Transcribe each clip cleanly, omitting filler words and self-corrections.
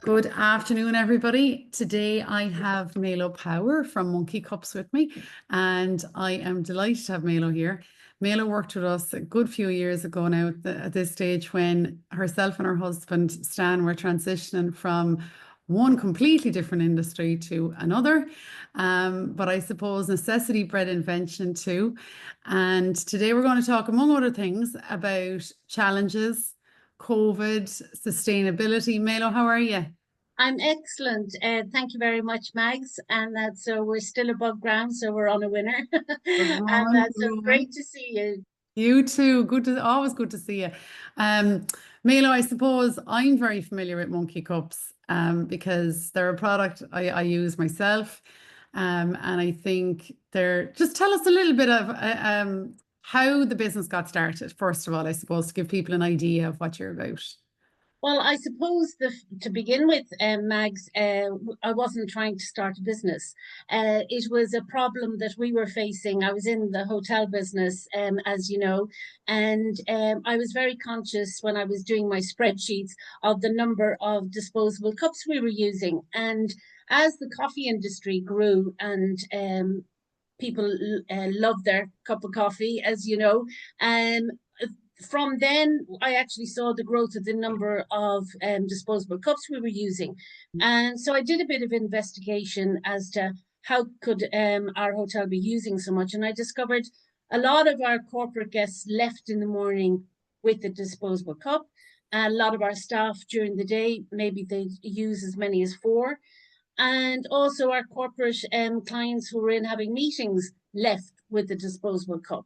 Good afternoon, everybody. Today I have Mailo Power from Monkey Cups with me, and I am delighted to have Mailo here. Mailo worked with us a good few years ago now at this stage when herself and her husband Stan were transitioning from one completely different industry to another. But I suppose necessity bred invention too. And today we're going to talk, among other things, about challenges, COVID, sustainability. Mailo, how are you? I'm excellent. Thank you very much, Mags. And so we're still above ground, so we're on a winner. Good And woman, so good woman. great to see you. You too. Always good to see you. Milo, I suppose I'm very familiar with Monkey Cups because they're a product I use myself. And I think just tell us a little bit of how the business got started, first of all, I suppose, to give people an idea of what you're about. Well, I suppose to begin with, Mags, I wasn't trying to start a business. It was a problem that we were facing. I was in the hotel business, as you know, and I was very conscious when I was doing my spreadsheets of the number of disposable cups we were using. And as the coffee industry grew and people love their cup of coffee, as you know, um, from then, I actually saw the growth of the number of disposable cups we were using. And so I did a bit of investigation as to how could our hotel be using so much. And I discovered a lot of our corporate guests left in the morning with a disposable cup. A lot of our staff during the day, maybe they use as many as four. And also our corporate clients who were in having meetings left with the disposable cup.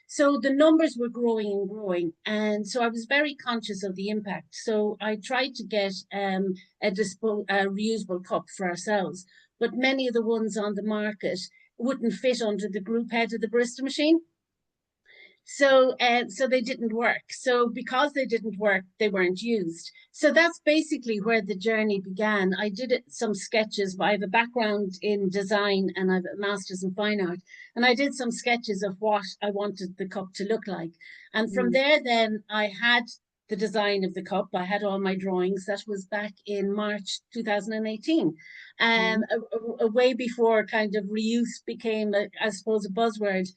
So the numbers were growing and growing. And so I was very conscious of the impact. So I tried to get a reusable cup for ourselves, but many of the ones on the market wouldn't fit under the group head of the barista machine. So they didn't work. So because they didn't work, they weren't used. So that's basically where the journey began. I did some sketches. I have a background in design and I have a master's in fine art. And I did some sketches of what I wanted the cup to look like. And from Mm. there, then I had the design of the cup. I had all my drawings. That was back in March 2018, Mm. way before kind of reuse became, I suppose, a buzzword.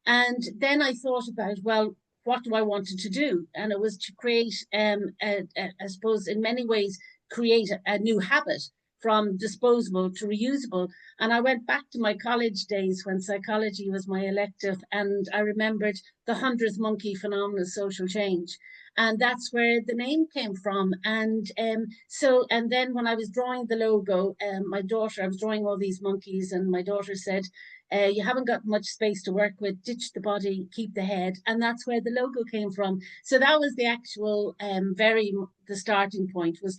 And then I thought about, well, what do I wanted to do? And it was to create, I suppose, in many ways, create a new habit from disposable to reusable. And I went back to my college days when psychology was my elective, and I remembered the 100th monkey phenomenon of social change. And that's where the name came from. And then when I was drawing the logo, my daughter, I was drawing all these monkeys, and my daughter said, you haven't got much space to work with. Ditch the body, keep the head, and that's where the logo came from. So that was the actual the starting point was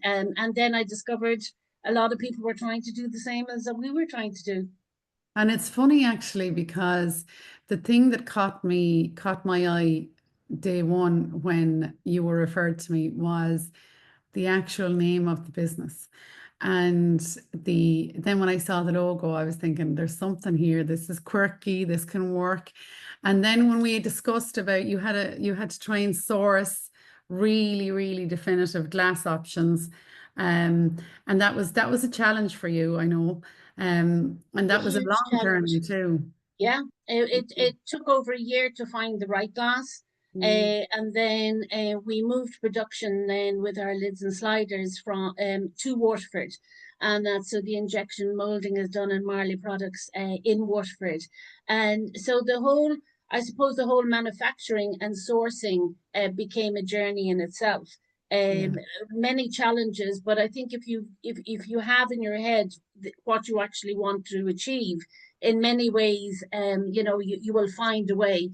and then I discovered a lot of people were trying to do the same as we were trying to do. And it's funny actually because the thing that caught my eye day one when you were referred to me was the actual name of the business. And then when I saw the logo, I was thinking, there's something here. This is quirky. This can work. And then when we discussed about you had to try and source really, really definitive glass options. Um, and that was a challenge for you, I know. And A that was a huge long challenge. journey too. Yeah, it took over a year to find the right glass. Mm. And then we moved production then with our lids and sliders from to Waterford. And so the injection molding is done in Marley Products in Waterford. And so I suppose the whole manufacturing and sourcing became a journey in itself. Yeah. Um, Many challenges, but I think if you have in your head what you actually want to achieve, in many ways, you will find a way.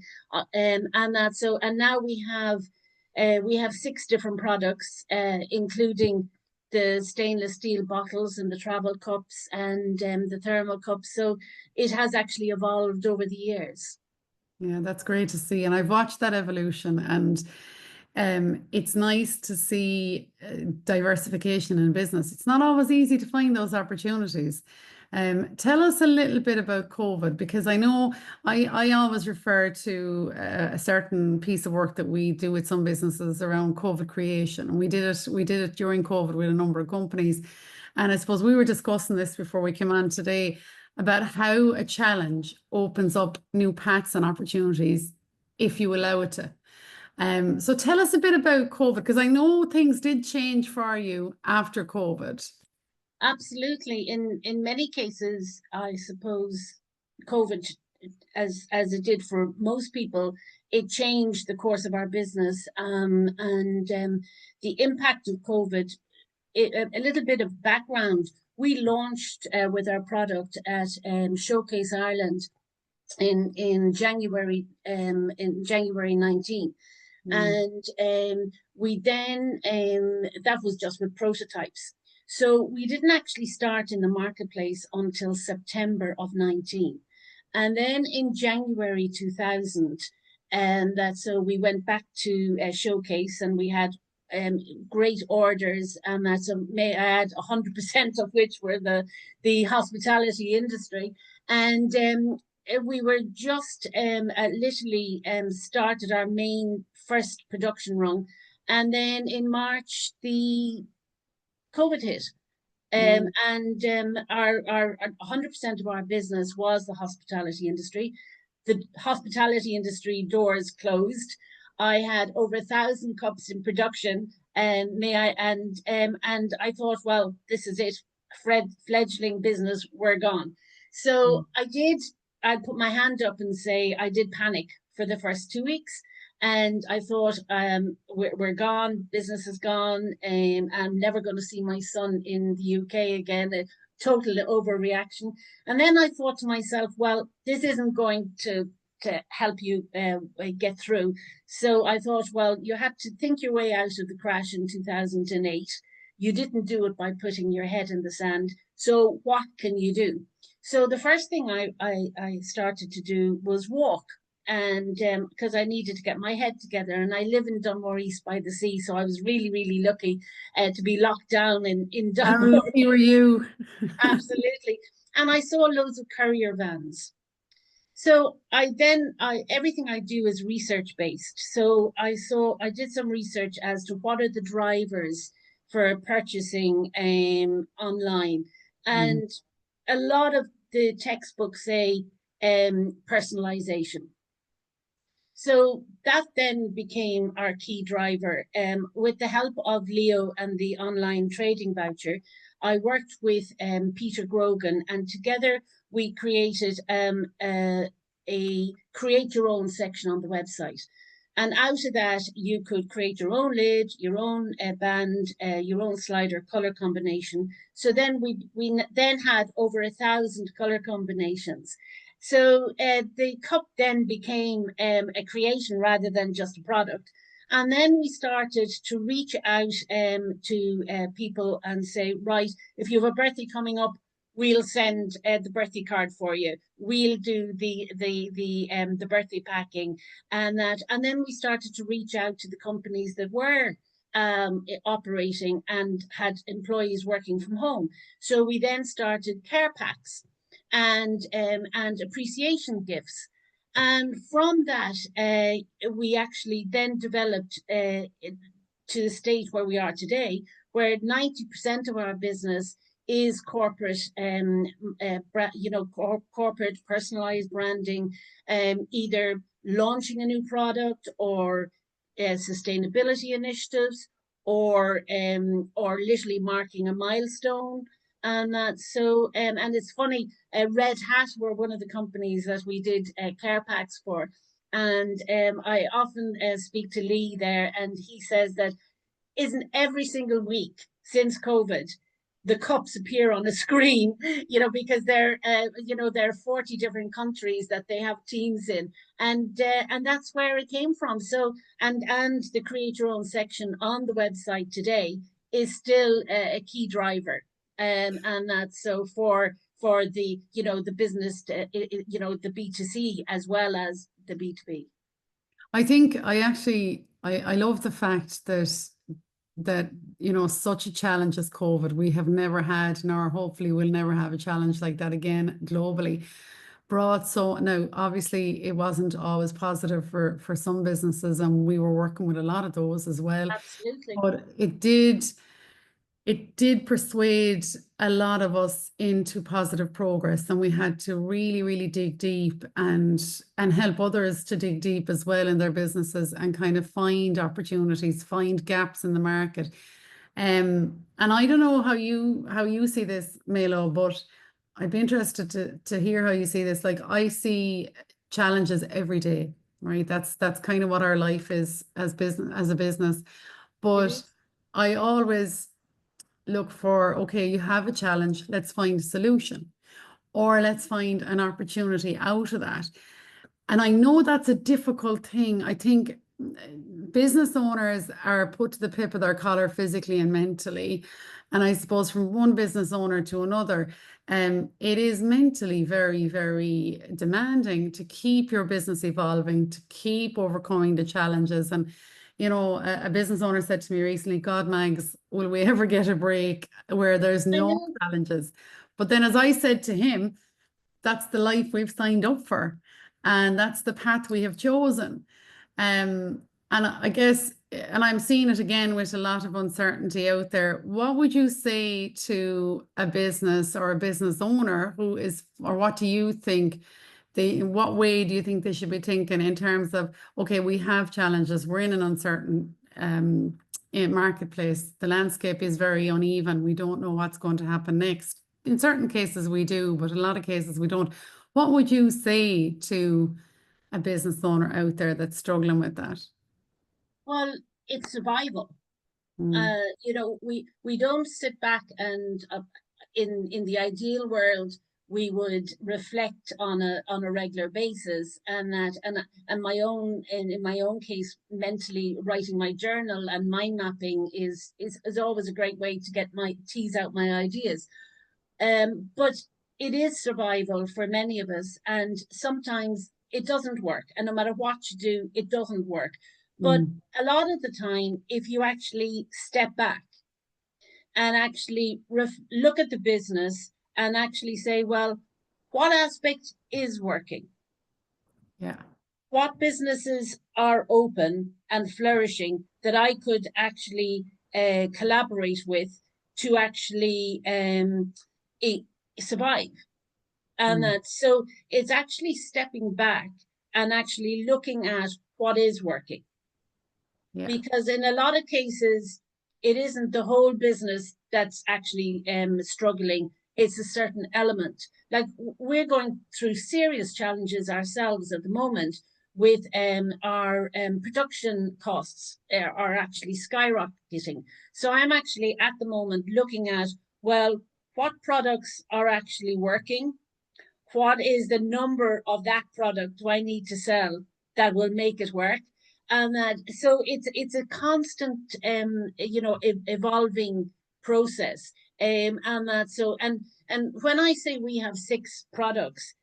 And now we have six different products, including the stainless steel bottles and the travel cups and the thermal cups. So it has actually evolved over the years. Yeah, that's great to see. And I've watched that evolution, and it's nice to see diversification in business. It's not always easy to find those opportunities. Tell us a little bit about COVID, because I know I always refer to a certain piece of work that we do with some businesses around COVID creation. And we did it during COVID with a number of companies. And I suppose we were discussing this before we came on today about how a challenge opens up new paths and opportunities if you allow it to. So tell us a bit about COVID, because I know things did change for you after COVID. Absolutely. In many cases, I suppose COVID, as it did for most people, it changed the course of our business. And the impact of COVID, a little bit of background. We launched with our product at Showcase Ireland in January 19. And we then that was just with prototypes. So we didn't actually start in the marketplace until September of 19. And then in January 2000, and that so we went back to Showcase, and we had great orders, and that's may I add 100% of which were the hospitality industry. And we were just literally started our main first production run, and then in March the COVID hit. And our 100% of our business was the hospitality industry. The hospitality industry doors closed. I had over 1,000 cups in production, and I thought, well, this is it. Fledgling business, we're gone. So I put my hand up and say I did panic for the first 2 weeks. And I thought, we're gone, business is gone, I'm never going to see my son in the UK again, a total overreaction. And then I thought to myself, well, this isn't going to help you get through. So I thought, well, you had to think your way out of the crash in 2008. You didn't do it by putting your head in the sand. So what can you do? So the first thing I started to do was walk. And because I needed to get my head together, and I live in Dunmore East by the sea, so I was really, really lucky to be locked down in How Dunmore. lucky were you? Absolutely. And I saw loads of courier vans. So everything I do is research based. So I did some research as to what are the drivers for purchasing online. And a lot of the textbooks say personalization. So that then became our key driver. With the help of Leo and the online trading voucher, I worked with Peter Grogan, and together we created a create your own section on the website. And out of that, you could create your own lid, your own band, your own slider color combination. So then we then had over 1,000 color combinations. So the cup then became a creation rather than just a product. And then we started to reach out to people and say, right, if you have a birthday coming up, we'll send the birthday card for you. We'll do the birthday packing and that. And then we started to reach out to the companies that were operating and had employees working from home. So we then started care packs and appreciation gifts. And from that, we actually then developed to the state where we are today, where 90% of our business is corporate, corporate personalized branding, either launching a new product or sustainability initiatives, or literally marking a milestone. And so, and it's funny, Red Hat were one of the companies that we did care packs for. And I often speak to Lee there, and he says that isn't every single week since COVID, the cups appear on a screen, because there are 40 different countries that they have teams in, and that's where it came from. So, and the create your own section on the website today is still a key driver. And that's so for the the business, the B2C as well as the B2B. I think I love the fact that that, such a challenge as COVID. We have never had, nor hopefully we'll never have a challenge like that again globally. Brought so now, obviously, it wasn't always positive for some businesses, and we were working with a lot of those as well. Absolutely. But it did persuade a lot of us into positive progress, and we had to really, really dig deep and help others to dig deep as well in their businesses and kind of find opportunities, find gaps in the market. And I don't know how you see this, Mailo, but I'd be interested to hear how you see this. Like, I see challenges every day, right? That's kind of what our life is as a business. It But is. I always look for, okay, you have a challenge, let's find a solution, or let's find an opportunity out of that. And I know that's a difficult thing. I think business owners are put to the pip of their collar physically and mentally. And I suppose from one business owner to another, it is mentally very, very demanding to keep your business evolving, to keep overcoming the challenges. And, a business owner said to me recently, God, Mags, will we ever get a break where there's I no know. challenges? But then, as I said to him, that's the life we've signed up for, and that's the path we have chosen. And I guess, and I'm seeing it again with a lot of uncertainty out there. What would you say to a business or a business owner who is, or what do you think in what way do you think they should be thinking in terms of, okay, we have challenges, we're in an uncertain marketplace, the landscape is very uneven, we don't know what's going to happen next. In certain cases we do, but in a lot of cases we don't. What would you say to a business owner out there that's struggling with that? Well, it's survival. Mm, We don't sit back and in the ideal world we would reflect on a regular basis, and that and my own in my own case, mentally writing my journal and mind mapping is always a great way to get my tease out my ideas. But it is survival for many of us, and sometimes it doesn't work. And no matter what you do, it doesn't work. But mm, a lot of the time, if you actually step back and actually look at the business and actually say, well, what aspect is working? yeah. What businesses are open and flourishing that I could actually collaborate with to actually survive? And Mm, that so it's actually stepping back and actually looking at what is working, yeah. because in a lot of cases it isn't the whole business that's actually struggling, it's a certain element. Like, we're going through serious challenges ourselves at the moment with our production costs are actually skyrocketing. So I'm actually at the moment looking at, well, what products are actually working, what is the number of that product do I need to sell that will make it work? And that so it's a constant evolving process. And that so and when I say we have six products,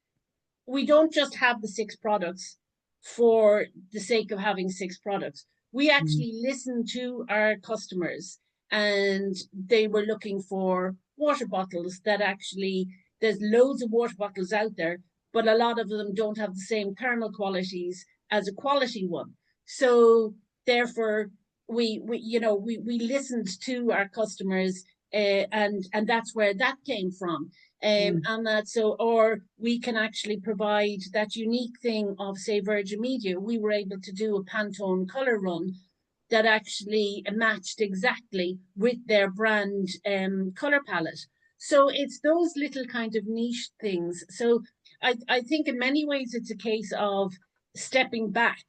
we don't just have the six products for the sake of having six products. We Mm, actually listen to our customers, and they were looking for water bottles that actually, there's loads of water bottles out there, but a lot of them don't have the same thermal qualities as a quality one. So therefore, we listened to our customers, and that's where that came from. mm, And that so, or we can actually provide that unique thing of, say, Virgin Media. We were able to do a Pantone color run that actually matched exactly with their brand color palette. So it's those little kind of niche things. So I think in many ways it's a case of stepping back,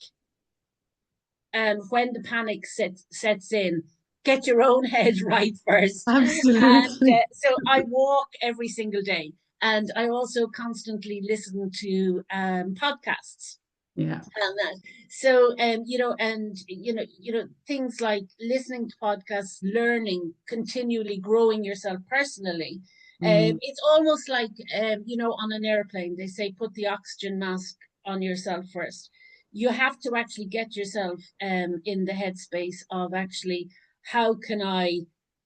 and when the panic sets in, get your own head right first. And absolutely. so I walk every single day, and I also constantly listen to podcasts Yeah. and that. So and things like listening to podcasts, learning, continually growing yourself personally. Mm, It's almost like on an airplane they say put the oxygen mask on yourself first. You have to actually get yourself in the headspace of actually, how can I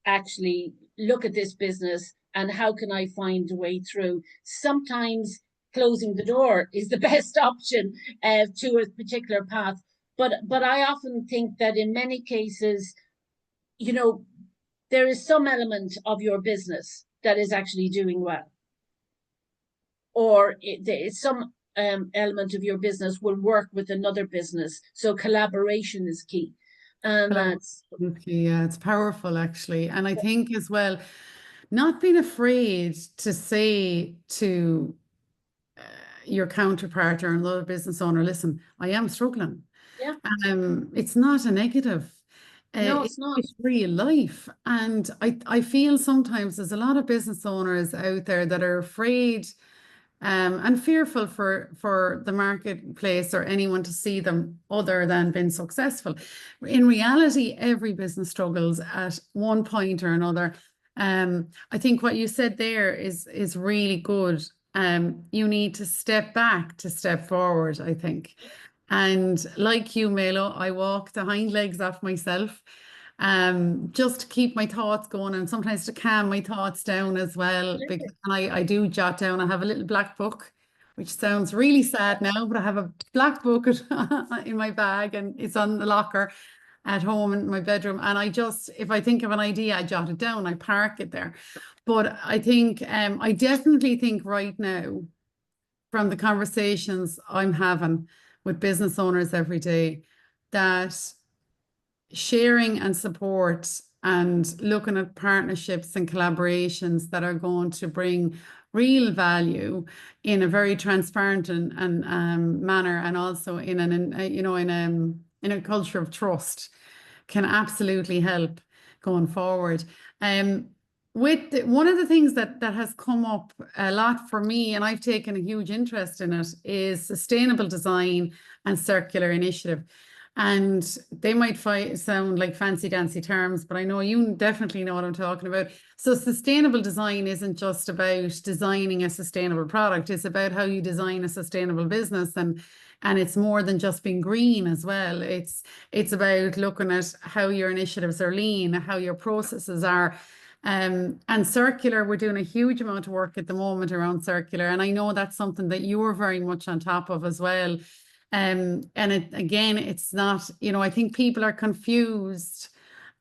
actually look at this business and how can I find a way through? Sometimes closing the door is the best option to a particular path. But I often think that in many cases, you know, there is some element of your business that is actually doing well, or there is some element of your business will work with another business. So collaboration is key. And that's Absolutely, yeah, it's powerful actually. And I think as well, not being afraid to say to your counterpart or another business owner, listen, I am struggling. yeah, It's not a negative. no, it's not. It's real life. And I feel sometimes there's a lot of business owners out there that are afraid and fearful for the marketplace or anyone to see them other than being successful. In reality, every business struggles at one point or another. I think what you said there is really good. You need to step back to step forward, I think. And like you, Mailo, I walk the hind legs off myself, just to keep my thoughts going and sometimes to calm my thoughts down as well. Because I do jot down. I have a little black book, which sounds really sad now, but I have a black book in my bag and it's on the locker at home in my bedroom. And I just, if I think of an idea, I jot it down, I park it there. But I think, I definitely think right now, from the conversations I'm having with business owners every day, that sharing and support and looking at partnerships and collaborations that are going to bring real value in a very transparent and manner, and also in an in a culture of trust, can absolutely help going forward. One of the things that has come up a lot for me, and I've taken a huge interest in it, is sustainable design and circular initiative. And they might sound like fancy dancy terms, but I know you definitely know what I'm talking about. So sustainable design isn't just about designing a sustainable product. It's about how you design a sustainable business, and it's more than just being green as well. It's about looking at how your initiatives are lean, how your processes are. And circular, we're doing a huge amount of work at the moment around circular. And I know that's something that you are very much on top of as well. And again, it's not, I think people are confused,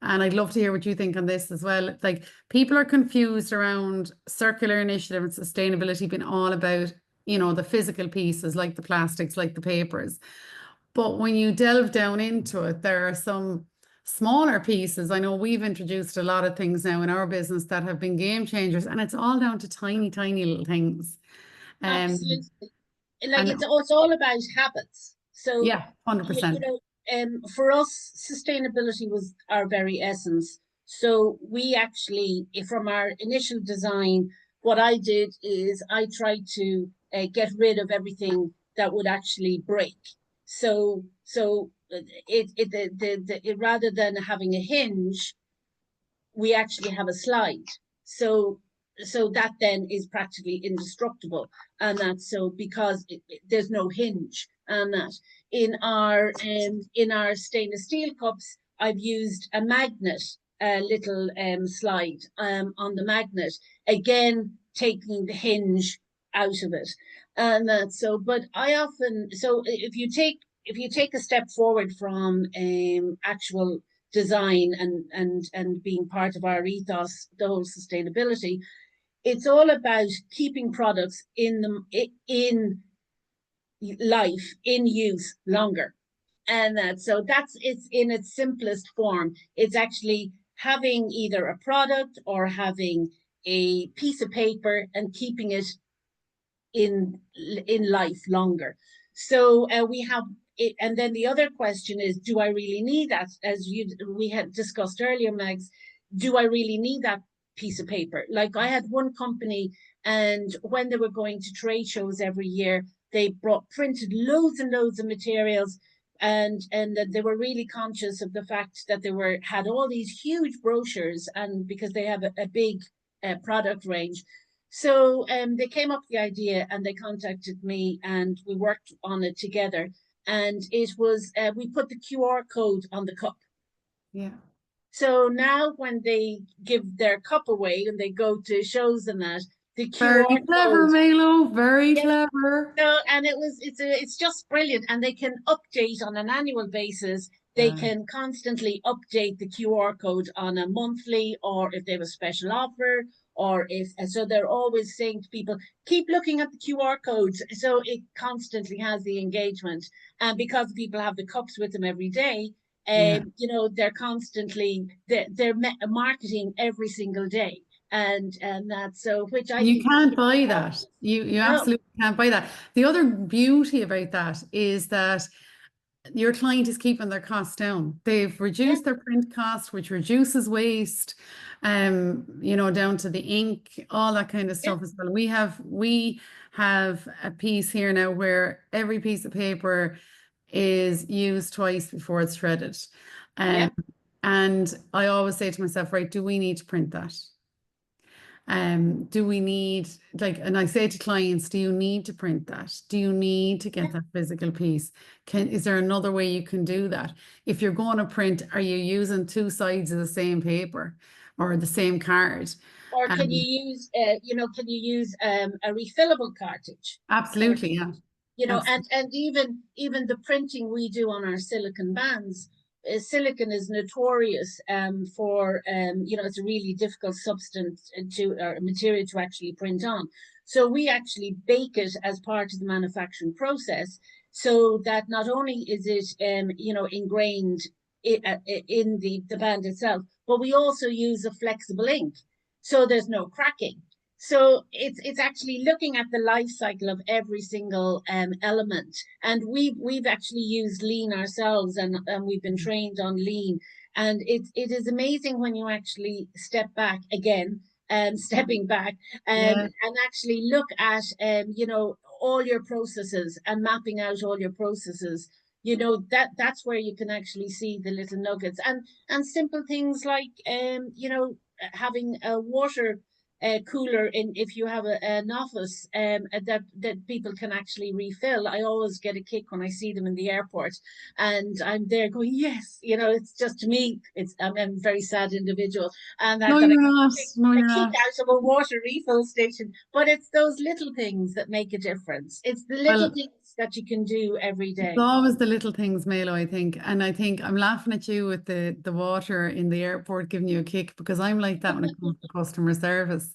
and I'd love to hear what you think on this as well. Like, people are confused around circular initiative and sustainability being all about, the physical pieces, like the plastics, like the papers. But when you delve down into it, there are some smaller pieces. I know we've introduced a lot of things now in our business that have been game changers, and it's all down to tiny, tiny little things. Um, Absolutely. Like and it's all about habits. So yeah, 100%. for us, sustainability was our very essence. So we actually, from our initial design, what I did is I tried to get rid of everything that would actually break. So rather than having a hinge, we actually have a slide. So that then is practically indestructible, and that's so because there's no hinge. And that in our stainless steel cups, I've used a magnet, a little slide on the magnet, again taking the hinge out of it. And that's so. But I often, so if you take a step forward from actual design and being part of our ethos, the whole sustainability, it's all about keeping products in life, in use longer. And that's it's in its simplest form. It's actually having either a product or having a piece of paper and keeping it in life longer. So we have it, and then the other question is, do I really need that? As we had discussed earlier, Mags, do I really need that piece of paper? Like, I had one company, and when they were going to trade shows every year, they printed loads and loads of materials, and that they were really conscious of the fact that they had all these huge brochures, and because they have a big product range. So they came up with the idea and they contacted me and we worked on it together. And it was, we put the QR code on the cup. Yeah. So now when they give their cup away and they go to shows and that, the QR Very clever, code. Mailo. Very Yeah. clever. So, and it's just brilliant, and they can update on an annual basis. They Yeah. can constantly update the QR code on a monthly, or if they have a special offer, or if so, they're always saying to people, keep looking at the QR codes. So it constantly has the engagement, and because people have the cups with them every day, Yeah. they're constantly they're marketing every single day, and that's so which I You think is can't just buy that. fabulous. You No. absolutely can't buy that. The other beauty about that is that your client is keeping their costs down. They've Yeah, reduced their print cost, which reduces waste, down to the ink, all that kind of yeah, stuff as well. We have a piece here now where every piece of paper is used twice before it's shredded. yeah. Um, and I always say to myself, right, do we need to print that? Do we need and I say to clients, do you need to print that? Do you need to get Yeah. that physical piece? Is there another way you can do that? If you're going to print, are you using two sides of the same paper or the same card? Or Um, can you use a refillable absolutely, yeah. cartridge? You know, Absolutely. and even the printing we do on our silicon bands, silicon is notorious for it's a really difficult substance to or material to actually print on. So we actually bake it as part of the manufacturing process, so that not only is it ingrained in the band itself, but we also use a flexible ink, so there's no cracking. So it's actually looking at the life cycle of every single element, and we've actually used lean ourselves, and we've been trained on lean, and it is amazing when you actually step back again, stepping back, Yeah. and actually look at all your processes and mapping out all your processes. That's where you can actually see the little nuggets, and simple things like having a water cooler in if you have an office that people can actually refill. I always get a kick when I see them in the airport, and I'm there going, yes, it's just, to me, I'm a very sad individual, and No, that I you're get not. No, a you're kick not. out of a water refill station. But it's those little things that make a difference. It's the little Well, things that you can do every it's day. always the little things, Melo, I think. And I think I'm laughing at you with the water in the airport giving you a kick because I'm like that when it comes to customer service.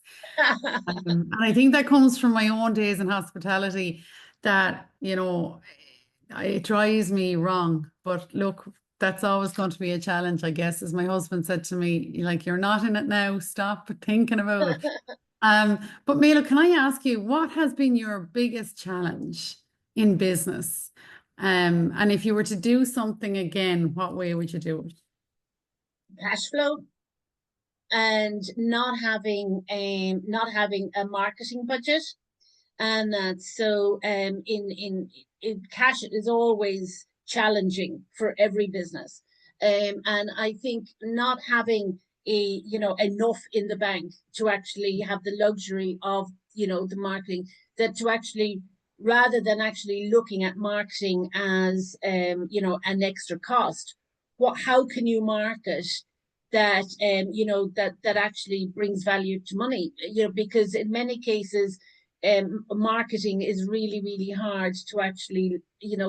And I think that comes from my own days in hospitality that, it drives me wrong. But look, that's always going to be a challenge, I guess. As my husband said to me, like, you're not in it now, stop thinking about it. But Mela, can I ask you, what has been your biggest challenge in business? And if you were to do something again, what way would you do it? Cash flow, and not having a marketing budget, and that so in cash is always challenging for every business, and I think not having enough in the bank to actually have the luxury of the marketing, that to actually, rather than actually looking at marketing as an extra cost, how can you market that that actually brings value to money, because in many cases marketing is really, really hard to actually,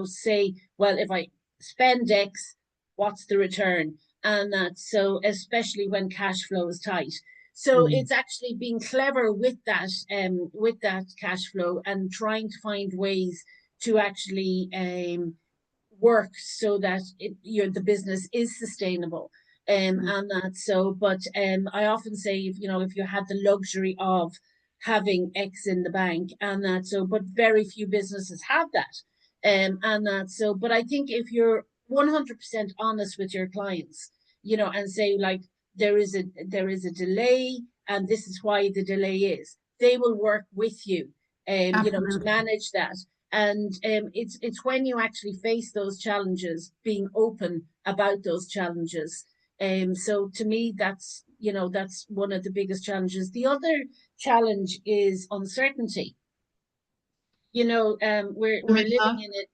say, well, if I spend X, what's the return? And that's so, especially when cash flow is tight. So Mm. it's actually being clever with that cash flow, and trying to find ways to actually work so that the business is sustainable. And that so, but I often say, if you had the luxury of having X in the bank, and that so, but very few businesses have that. And that so, but I think if you're 100% honest with your clients, and say, like, there is a delay, and this is why the delay is, they will work with you, to Absolutely. manage that. And it's when you actually face those challenges, being open about those challenges. So to me, that's one of the biggest challenges. The other challenge is uncertainty. We're I mean, living in it.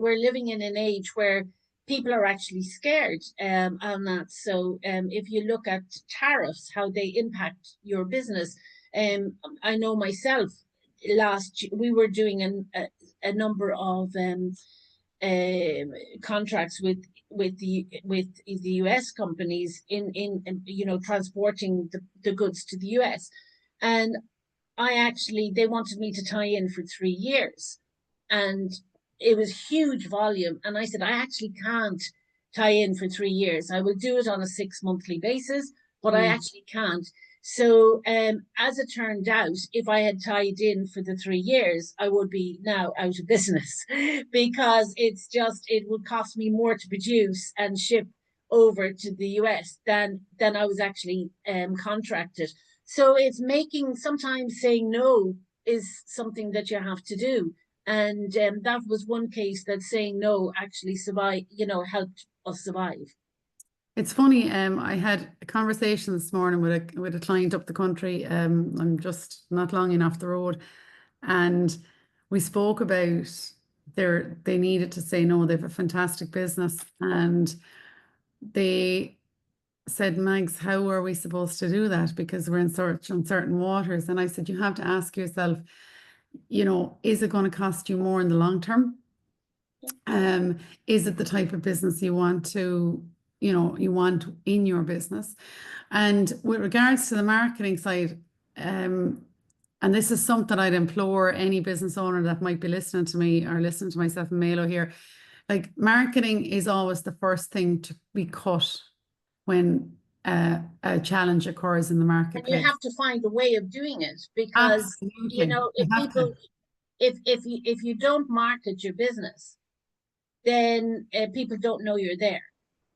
We're living in an age where people are actually scared on that. So if you look at tariffs, how they impact your business, I know myself. We were doing a number of contracts with the US companies in transporting the goods to the US, and they wanted me to tie in for 3 years, and it was huge volume. And I said, I actually can't tie in for 3 years. I will do it on a 6 monthly basis, but I actually can't. So, as it turned out, if I had tied in for the 3 years, I would be now out of business because it would cost me more to produce and ship over to the US than I was actually contracted. So it's sometimes saying no is something that you have to do. And that was one case that saying no actually helped us survive. It's funny, I had a conversation this morning with a client up the country. I'm just not long enough the road, and we spoke about they needed to say no. They have a fantastic business, and they said, Mags, how are we supposed to do that? Because we're in such uncertain waters. And I said, you have to ask yourself, is it going to cost you more in the long term? Is it the type of business you want in your business? And with regards to the marketing side, and this is something I'd implore any business owner that might be listening to me or listening to myself and Mailo here. Like, marketing is always the first thing to be cut when a challenge occurs in the And you marketplace. have to find a way of doing it because Absolutely. if you don't market your business, then people don't know you're there.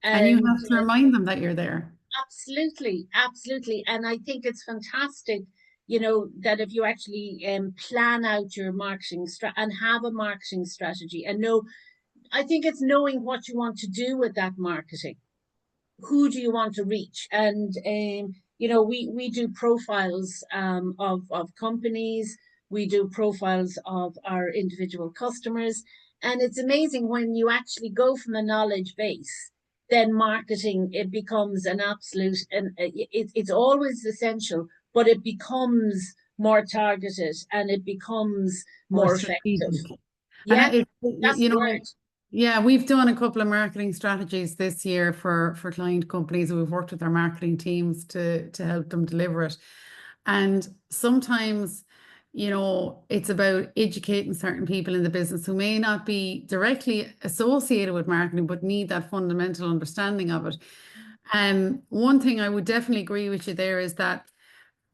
And you have to remind them that you're there. Absolutely, absolutely. And I think it's fantastic, that if you actually plan out your marketing and have a marketing strategy and I think it's knowing what you want to do with that marketing. Who do you want to reach? And we do profiles of companies. We do profiles of our individual customers, and it's amazing when you actually go from a knowledge base. Then marketing, it becomes an absolute, and it's always essential, but it becomes more targeted and it becomes more effective. Yeah, that's the word. Yeah, we've done a couple of marketing strategies this year for client companies. We've worked with our marketing teams to help them deliver it. And sometimes, it's about educating certain people in the business who may not be directly associated with marketing, but need that fundamental understanding of it. One thing I would definitely agree with you there is that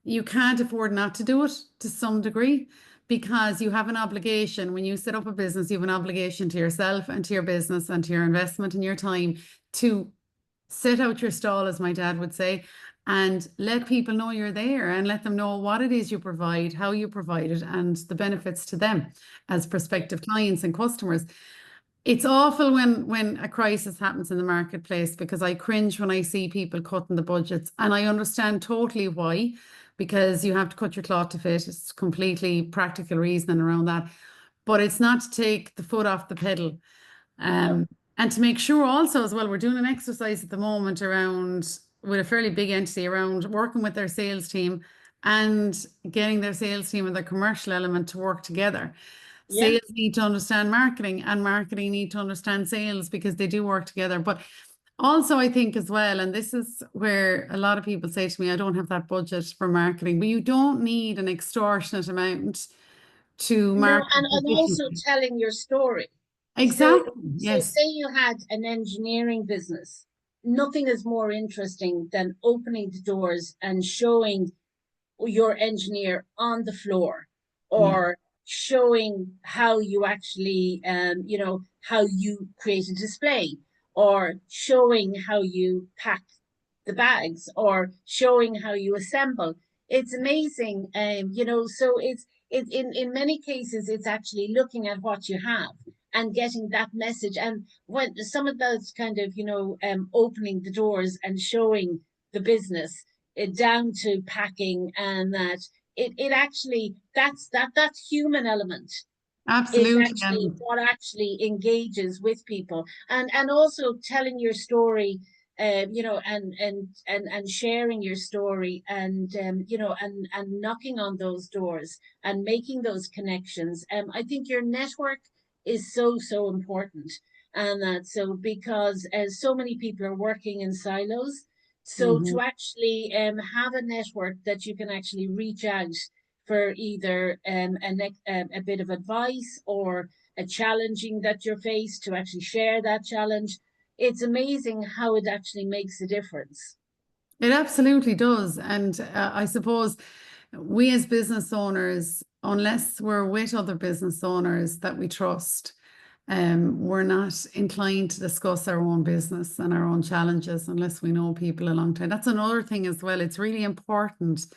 you can't afford not to do it to some degree, because you have an obligation. When you set up a business, you have an obligation to yourself and to your business and to your investment and your time to set out your stall, as my dad would say, and let people know you're there and let them know what it is you provide, how you provide it, and the benefits to them as prospective clients and customers. It's awful when a crisis happens in the marketplace, because I cringe when I see people cutting the budgets, and I understand totally why, because you have to cut your cloth to fit. It's completely practical reasoning around that. But it's not to take the foot off the pedal. And to make sure also as well, we're doing an exercise at the moment with a fairly big entity around working with their sales team and getting their sales team and their commercial element to work together. Yeah. Sales need to understand marketing and marketing need to understand sales, because they do work together. But also, I think as well, and this is where a lot of people say to me, I don't have that budget for marketing, but you don't need an extortionate amount to market. No, and also telling your story. Exactly. So Yes. say you had an engineering business. Nothing is more interesting than opening the doors and showing your engineer on the floor, or showing how you actually, how you create a display, or showing how you pack the bags, or showing how you assemble. It's amazing. So in many cases, it's actually looking at what you have and getting that message. And when some of those kind of, opening the doors and showing the business, down to packing, and that it actually, that's human element. is Absolutely. actually what actually engages with people, and also telling your story, and sharing your story, and and knocking on those doors and making those connections. I think your network is so important, and that so because so many people are working in silos, so Mhm. to actually have a network that you can actually reach out for either a bit of advice or a challenging that you're faced, to actually share that challenge. It's amazing how it actually makes a difference. It absolutely does. And I suppose we as business owners, unless we're with other business owners that we trust, we're not inclined to discuss our own business and our own challenges unless we know people a long time. That's another thing as well. It's really important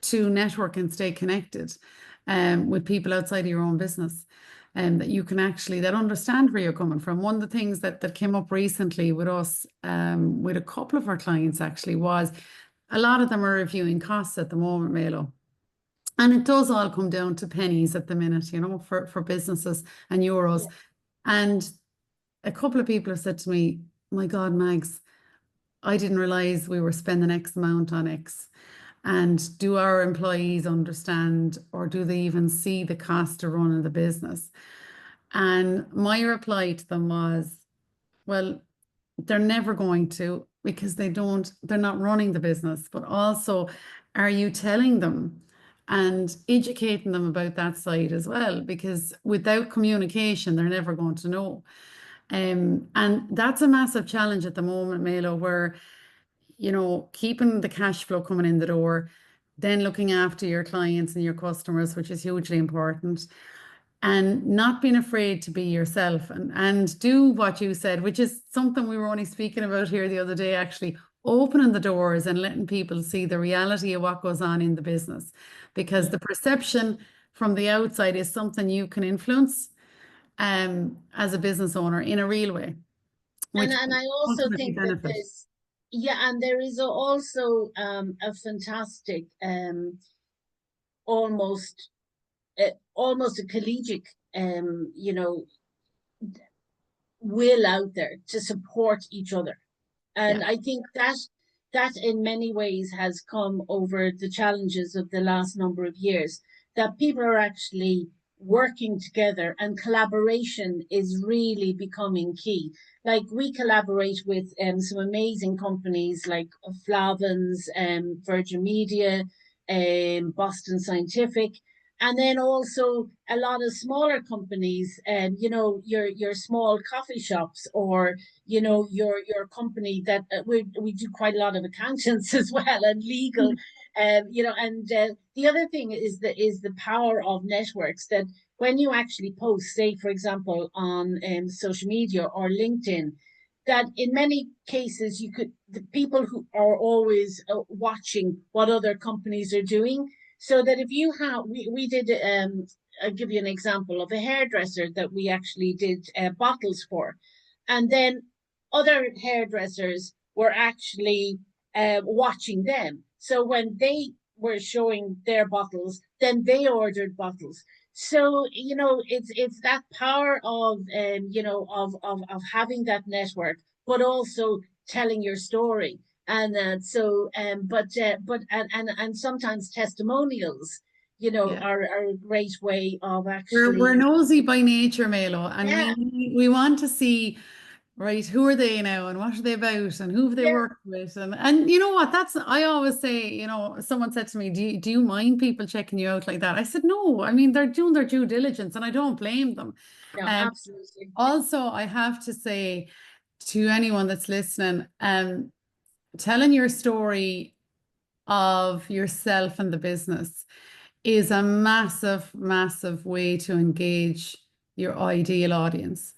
to network and stay connected with people outside of your own business. And that you can actually that understand where you're coming from. One of the things that came up recently with us, with a couple of our clients actually, was a lot of them are reviewing costs at the moment, Mailo. And it does all come down to pennies at the minute, for businesses and euros. Yeah. And a couple of people have said to me, my God, Mags, I didn't realize we were spending X amount on X. And do our employees understand, or do they even see the cost of running the business? And my reply to them was, well, they're never going to, because they're not running the business. But also, are you telling them and educating them about that side as well? Because without communication, they're never going to know. And that's a massive challenge at the moment, Melo, where keeping the cash flow coming in the door, then looking after your clients and your customers, which is hugely important, and not being afraid to be yourself and do what you said, which is something we were only speaking about here the other day, actually opening the doors and letting people see the reality of what goes on in the business. Because Yeah. the perception from the outside is something you can influence as a business owner in a real way, and which and I also ultimately think that benefits. this, yeah, and there is also a fantastic almost almost a collegiate will out there to support each other. Yeah. And I think that that in many ways has come over the challenges of the last number of years, that people are actually working together, and collaboration is really becoming key. Like we collaborate with some amazing companies like Flavins, Virgin Media, Boston Scientific, and then also a lot of smaller companies, your small coffee shops, or your company that we do quite a lot of accountants as well, and legal, and the other thing is the power of networks, that when you actually post, say for example on social media or LinkedIn, that in many cases the people who are always watching what other companies are doing, so that if you have we did I'll give you an example of a hairdresser that we actually did bottles for, and then other hairdressers were actually watching them. So when they were showing their bottles, then they ordered bottles. So it's that power of of having that network, but also telling your story. And and sometimes testimonials, Yeah. are a great way of We're actually, nosy by nature, Melo, and yeah, we want to see, right, who are they now and what are they about and who have they yeah, worked with, and you know what, that's I always say, someone said to me, do you mind people checking you out like that? I said no, I mean they're doing their due diligence and I don't blame them. no, Um absolutely. Also, I have to say to anyone that's listening, telling your story of yourself and the business is a massive, massive way to engage your ideal audience.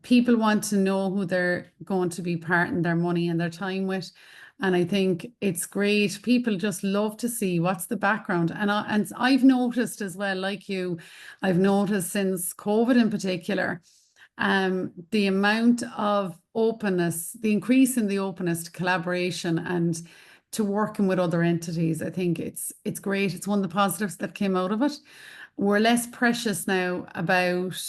People want to know who they're going to be parting their money and their time with. And I think it's great. People just love to see what's the background. And I've noticed as well, like you, I've noticed since COVID in particular, the amount of openness, the increase in the openness to collaboration and to working with other entities. I think it's great. It's one of the positives that came out of it. we're less precious now about,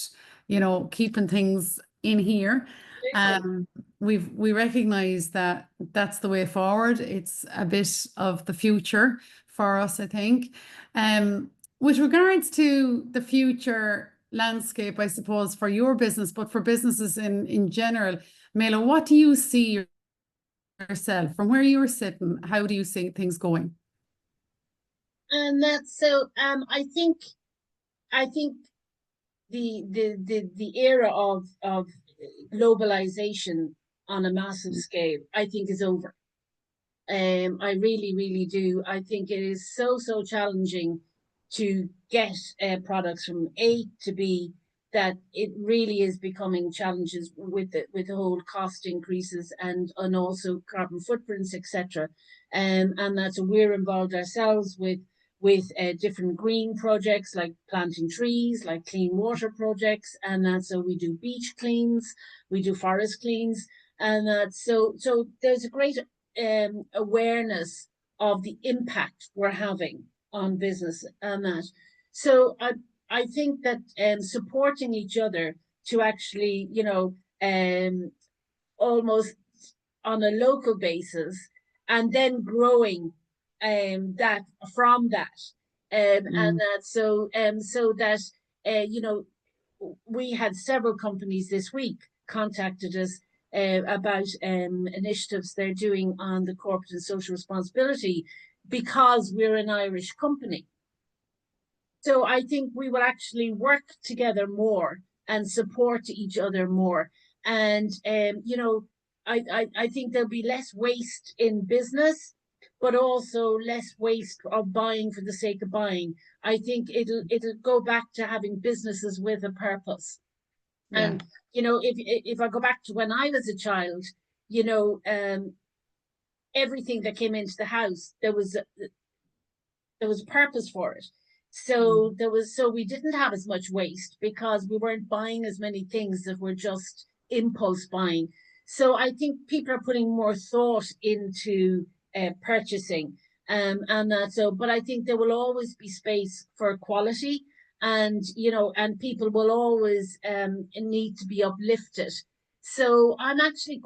keeping things in here. Absolutely. We recognize that that's the way forward. It's a bit of the future for us, I think. With regards to the future landscape, I suppose, for your business, but for businesses in general, Mela, what do you see yourself from where you're sitting? How do you see things going? And that's so I think the era of globalization on a massive scale, I think, is over. I really, really do. I think it is so challenging to get products from A to B, that it really is becoming challenges with the whole cost increases and also carbon footprints, etc. And that's we're involved ourselves with different green projects like planting trees, like clean water projects, and that's so we do beach cleans, we do forest cleans, and that's so there's a great awareness of the impact we're having on business and that. So I think that supporting each other to actually, almost on a local basis, and then growing that from that, and Mm, that so that you know we had several companies this week contacted us about initiatives they're doing on the corporate and social responsibility, because we're an Irish company. So I think we will actually work together more and support each other more. And I think there'll be less waste in business, but also less waste of buying for the sake of buying. I think it'll go back to having businesses with a purpose. yeah, And if I go back to when I was a child, you know, everything that came into the house, there was a purpose for it. mm, So we didn't have as much waste because we weren't buying as many things that were just impulse buying. So I think people are putting more thought into purchasing, and that. So, but I think there will always be space for quality, and and people will always need to be uplifted. So I'm actually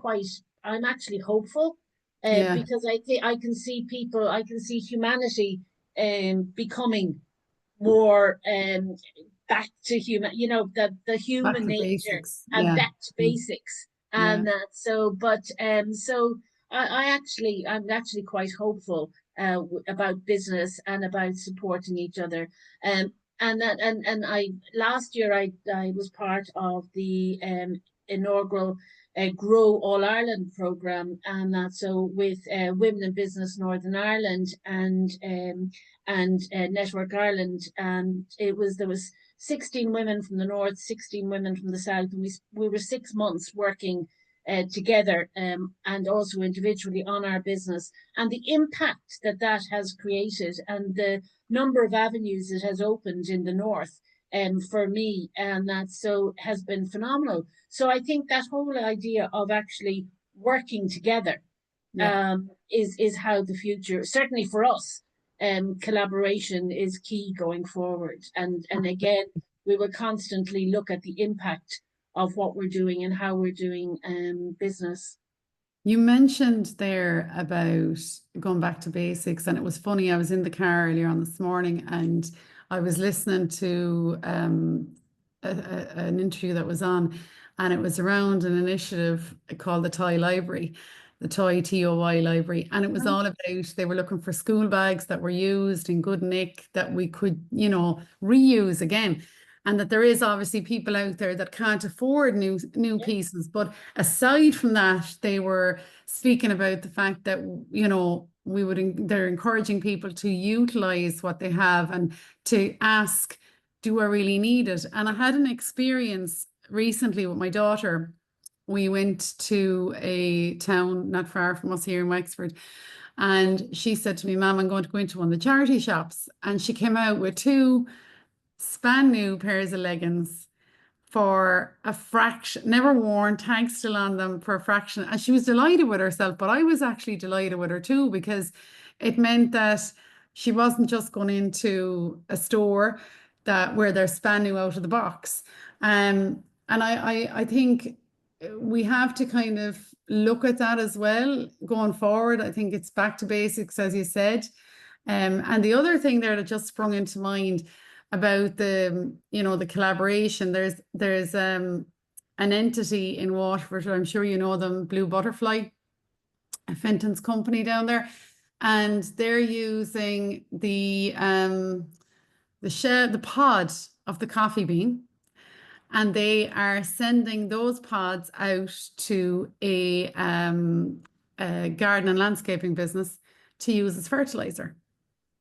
hopeful, yeah, because I think I can see humanity becoming more back to human, the back human to nature, basics. and Yeah, back to mm, basics. yeah. And I'm actually quite hopeful about business and about supporting each other. Um, and I last year I was part of the inaugural Grow All Ireland program, and that's so with Women in Business Northern Ireland and Network Ireland, and there was 16 women from the north, 16 women from the south, and we were 6 months working together, and also individually on our business, and the impact that that has created, and the number of avenues it has opened in the north, for me, and that so has been phenomenal. So I think that whole idea of actually working together Yeah. is how the future, certainly for us, collaboration is key going forward. And again, we will constantly look at the impact of what we're doing and how we're doing business. You mentioned there about going back to basics, and it was funny. I was in the car earlier on this morning, and I was listening to an interview that was on, and it was around an initiative called the Toy Library, the Toy TOY Library, and it was all about they were looking for school bags that were used in good nick that we could, reuse again. And that there is obviously people out there that can't afford new Yeah, pieces, but aside from that, they were speaking about the fact that, they're encouraging people to utilize what they have and to ask, do I really need it? And I had an experience recently with my daughter. We went to a town not far from us here in Wexford, and she said to me, Mom, I'm going to go into one of the charity shops. And she came out with two span new pairs of leggings for a fraction, never worn, tags still on them for a fraction. And she was delighted with herself, but I was actually delighted with her too, because it meant that she wasn't just going into a store, that where they're span new out of the box. And I think we have to kind of look at that as well going forward. I think it's back to basics, as you said. And the other thing there that just sprung into mind about the, the collaboration, there's an entity in Waterford, I'm sure you know them, Blue Butterfly, Fenton's company down there, and they're using the pod of the coffee bean, and they are sending those pods out to a garden and landscaping business to use as fertilizer.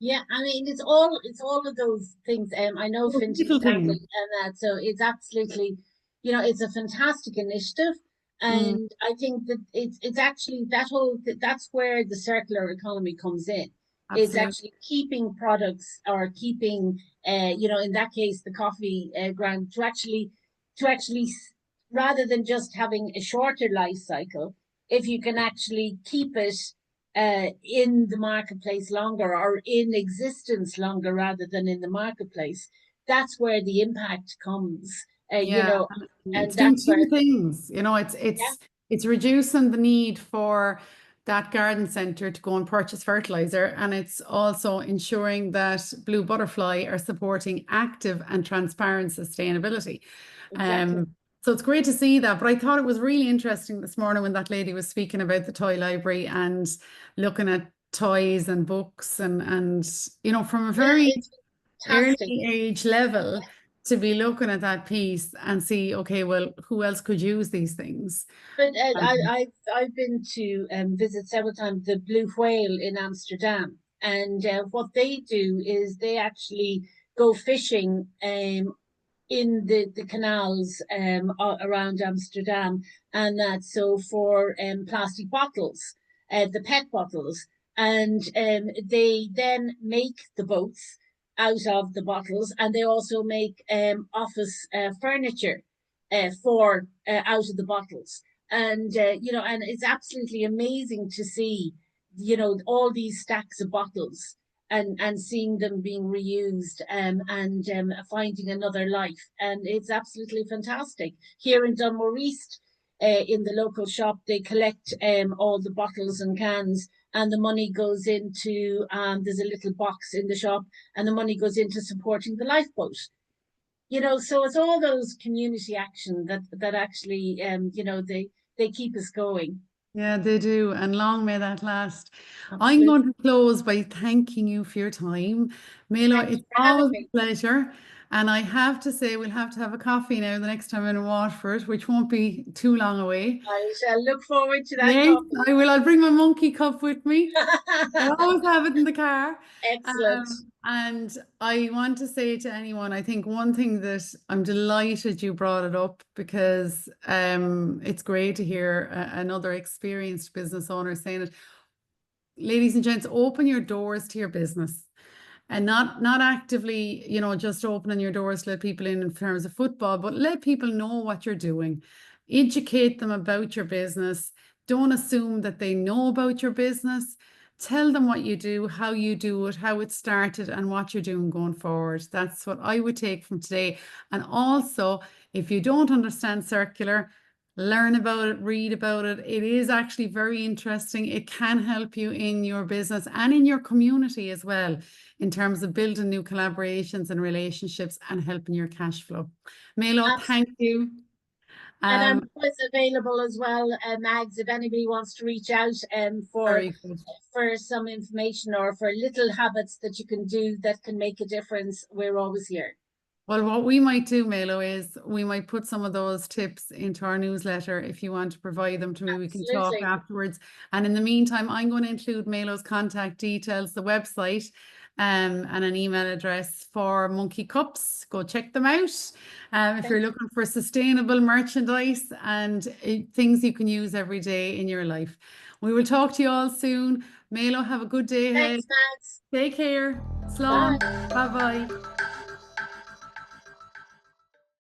Yeah, I mean it's all of those things. I know Those Finch little started things. and that, so it's absolutely, it's a fantastic initiative, Mm, and I think that it's actually that's where the circular economy comes in. It's absolutely. actually keeping products or keeping, in that case, the coffee ground to actually rather than just having a shorter life cycle, if you can actually keep it in the marketplace longer or in existence longer rather than in the marketplace, that's where the impact comes. Yeah, it's And doing that's where, two things. It's yeah, it's reducing the need for that garden center to go and purchase fertilizer, and it's also ensuring that Blue Butterfly are supporting active and transparent sustainability. exactly. Um, so it's great to see that. But I thought it was really interesting this morning when that lady was speaking about the toy library and looking at toys and books and from a Yeah, very it's early fantastic. age level to be looking at that piece and see, okay, well, who else could use these things? But Um, I've been to visit several times the Blue Whale in Amsterdam, and what they do is they actually go fishing in the canals around Amsterdam, and that so for plastic bottles, the PET bottles, and they then make the boats out of the bottles, and they also make office furniture for out of the bottles, and and it's absolutely amazing to see all these stacks of bottles and seeing them being reused and finding another life. And it's absolutely fantastic. Here in Dunmore East, in the local shop, they collect all the bottles and cans, and the money goes into, there's a little box in the shop, and the money goes into supporting the lifeboat. So it's all those community action that actually, they keep us going. yeah, they do. And long may that last. I'm going Absolutely. to close by thanking you for your time. Milo, Thank you it's for having always me. a pleasure. And I have to say, we'll have to have a coffee now the next time I'm in Waterford, which won't be too long away. I shall look forward to that Yes, coffee. I will. I'll bring my monkey cup with me. I always have it in the car. Excellent. And I want to say to anyone, I think one thing that I'm delighted you brought it up because it's great to hear another experienced business owner saying it. Ladies and gents, open your doors to your business and not actively, just opening your doors to let people in terms of football, but let people know what you're doing. Educate them about your business. Don't assume that they know about your business. Tell them what you do, how you do it, how it started, and what you're doing going forward. That's what I would take from today. And also, if you don't understand circular, learn about it, read about it. It is actually very interesting. It can help you in your business and in your community as well in terms of building new collaborations and relationships and helping your cash flow. Melo, thank Absolutely. you. And I'm Um, always available as well, Mags, if anybody wants to reach out Very good. for some information or for little habits that you can do that can make a difference. We're always here. Well, what we might do, Melo, is we might put some of those tips into our newsletter. If you want to provide them to me, we can talk Absolutely. afterwards. And in the meantime, I'm going to include Melo's contact details, the website, and an email address for Monkey Cups. Go check them out. If Thank you're you. looking for sustainable merchandise and things you can use every day in your life. We will talk to you all soon. Melo, have a good day ahead. Thanks, Mags. Take care. Slán. Bye. Bye bye.